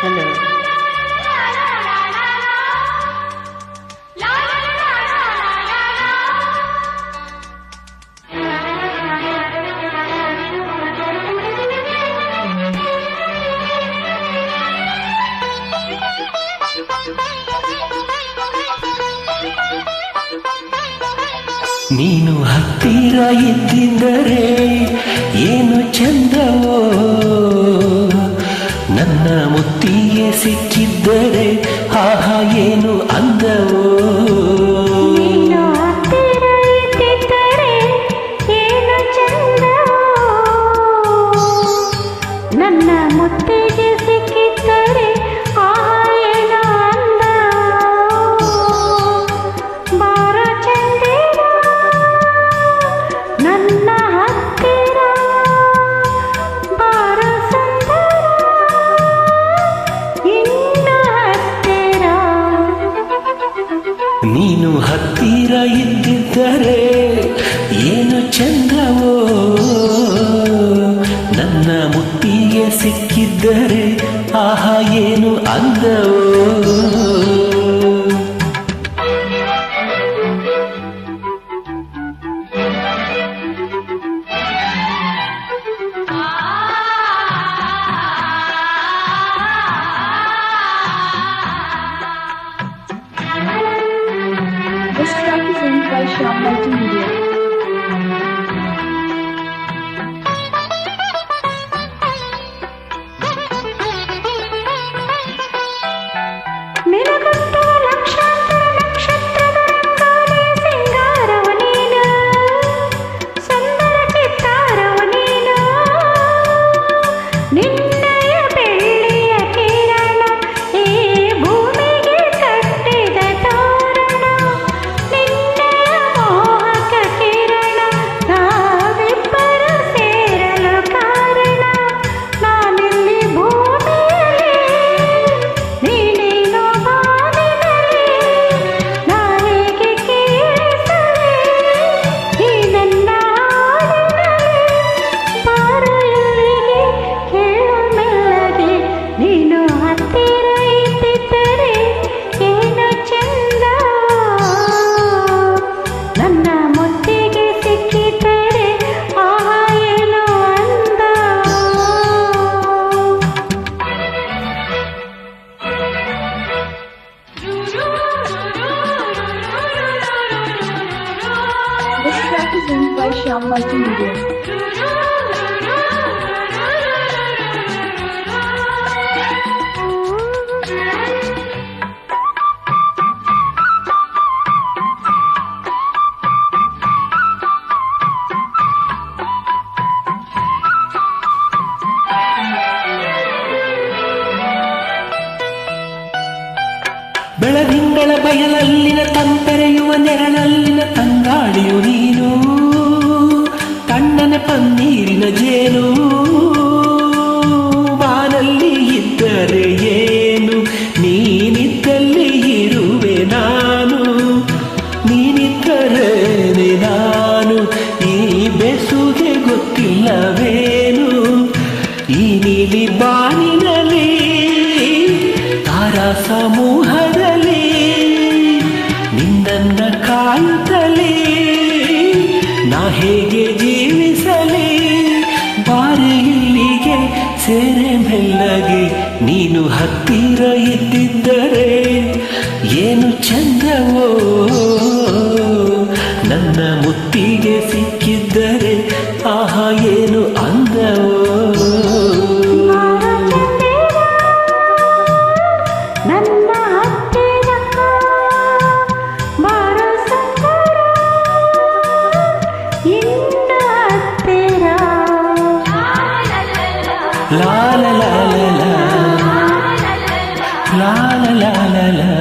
Hello. ನೀನು ಹತ್ತಿರ ಇದ್ದಿದ್ದರೆ ಏನು ಚಂದವೋ, ನನ್ನ ಮುತ್ತಿಗೆ ಸಿಕ್ಕಿದ್ದರೆ ಆಹಾ ಏನು ಅಂದವೋ. ನನ್ನ ಮುತ್ತಿಗೆ ಸಿಕ್ಕಿದ್ದರೆ ಆಹಾ ಏನು ಅಂದವೋ. ಬಾರ ಚಂದಿರ ನನ್ನ ಹತ್ತಿರ, ಬಾರ ಸುಂದರ ಇನ್ನು ಹತ್ತಿರ. ನೀನು ಹತ್ತಿರ ಇದ್ದಿದ್ದರೆ ಏನು ಚಂದವೋ, ನನ್ನ ಮುತ್ತಿಗೆ ಸಿಕ್ಕಿದ್ದರೆ ಆಹಾ ಏನು ಅಂದವೋ. This track is owned by Shyam Multimedia. ಮಿನುಗುತ್ತುವ ಲಕ್ಷಾಂತರ ನಕ್ಷತ್ರದ ರಂಗೋಲಿ ಸಿಂಗಾರವ ನೀನು, ಸುಂದರ ಚಿತ್ತಾರವ ನೀನು. ನಿನ್ನಯ ಬೆಳ್ಳಿಯ ಕಿರಣ ಈ ಭೂಮಿಗೆ ಕಟ್ಟಿದ ತೋರಣ. ನಿನ್ನಯ ಮೋಹಕ ಕಿರಣ ನಾವಿಬ್ಬರು ಸೇರಲು ಕಾರಣ. ನಾನಿಲ್ಲಿ ಭೂಮಿಯಲ್ಲಿ, ನೀನೇನೋ ಬಾನಿನಲ್ಲಿ. ನಾನೇಗೆ ಕೇಳಿಸಲಿ ಈ ನನ್ನ ಹಾಡಿನಲ್ಲಿ. ಬಾರ ಇಲ್ಲಿಗೆ ಕೇಳು ಮೆಲ್ಲಗೆ, ನೀನು ಹತ್ತಿರ ಇದ್ದಿದ್ದರೆ ಏನು ಚಂದ. ನನ್ನ ಮುತ್ತಿಗೆ ಸಿಕ್ಕಿದ್ದರೆ ಆಹಾ ಏನು ಅಂದ. This track is owned by Shyam Multimedia. ಬೆಳದಿಂಗಳ ಬಯಲಲ್ಲಿನ ತಂಪೆರೆಯುವ ನೆರಳಲ್ಲಿನ ತಂಗಾಳಿಯು ನೀನು, ಕಣ್ಣನ ಪನ್ನೀರಿನ ಜೇನು. ಬಾನಲ್ಲಿ ಇದ್ದರೆ ಏನು, ನೀನಿದ್ದಲ್ಲಿ ಇರುವೆ ನಾನು. ನೀನಿದ್ದರೇನೆ ನಾನು, ಈ ಬೆಸುಗೆ ಗೊತ್ತಿಲ್ಲವೇನು. ಈ ನೀಲಿ ಬಾನಿನಲ್ಲಿ ತಾರಾ ಸಮೂಹದಲ್ಲಿ ನಿನ್ನನ್ನ ಕಾಯುತ್ತಲೇ ನಾ ಹೇಗೆ ಜೀವಿಸಲಿ. ಬಾರಿ ಇಲ್ಲಿಗೆ ಸೇರೆ ಮೆಲ್ಲಗೆ, ನೀನು ಹತ್ತಿರ ಇದ್ದಿದ್ದರೆ ಏನು ಚಂದವೋ, ನನ್ನ ಮುತ್ತಿಗೆ ಸಿಕ್ಕಿದ್ದರೆ ಆಹಾ ಏನು ಅಂದವೋ. ನನ್ನ ಹತ್ತಿರ ಬಾರ ಸುಂದರ ಇನ್ನು ಹತ್ತಿರ. ಲಾ ಲಾ ಲಾ ಲಾ ಲಾ ಲಾ ಲಾ ಲಾ ಲಾ ಲಾ.